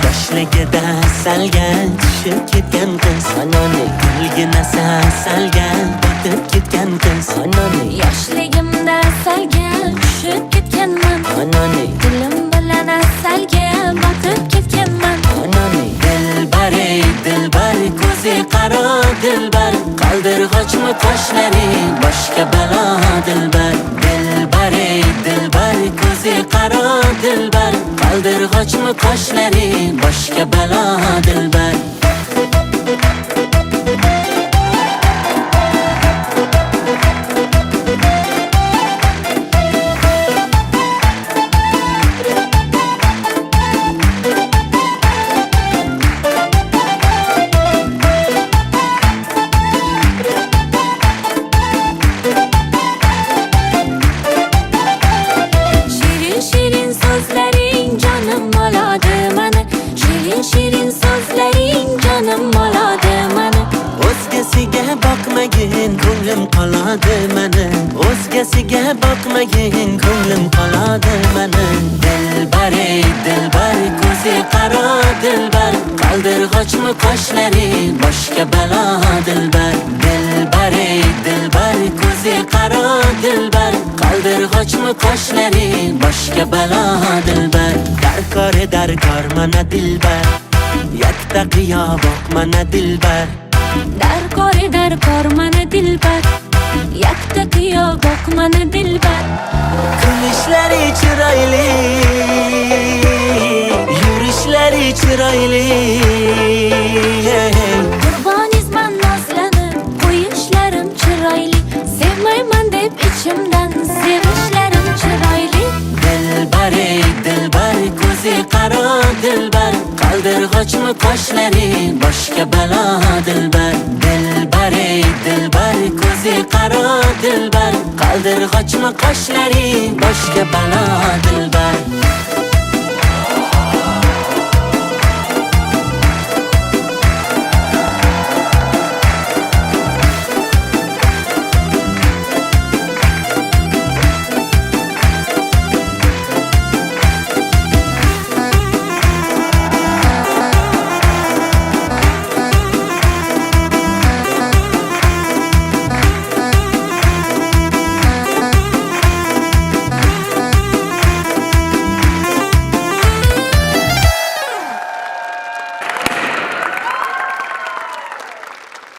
Yoshligida salga tushib ketgan qiz Anani gulgina salga botib ketgan qiz Anani Yoshligimda salga tushib ketganman Anani Dilim bilan salga botib ketganman Anani Dilbar ey dilbar ko'zi qaro dilbar Qaldirg'ochmi qoshlaring boshqa balo dilbar Dilbar ey dilbar ko'zi qaro dilbar Qaldirg'ochmi qoshlaring boshqa balo dilbar Shirin so'zlaring jonim oladi mani Shirin so'zlaring jonim oladi mani O'zgasiga boqmagin ko'nglim qoladi mani O'zgasiga boqmagin ko'nglim qoladi mani Dilbar ey dilbar ko'zi qaro dilbar Qaldirg'ochmi qoshlaring boshqa balo dilbar Dilbar ey dilbar ko'zi qaro dilbar Qaldirg'ochmi qoshlaring boshqa balo dilbar Darkor mana dilbar Yakta qiyo boq mana dilbar Darkor mani dilbar Yakta qiyo boq mani dilbar Kulishlari chiroyli Yurishlari chiroyli Qurbonizman nozlanib qo'yishlarim chiroyli Sevmayman deb ichimdan sevishlarim chiroyli Dilbar ey dilbar ko'zi qaro dilbar Qaldirg'ochmi qoshlaring boshqa balo dilbar Dilbar ey dilbar ko'zi qaro dilbar Qaldirg'ochmi qoshlaring boshqa balo dilbar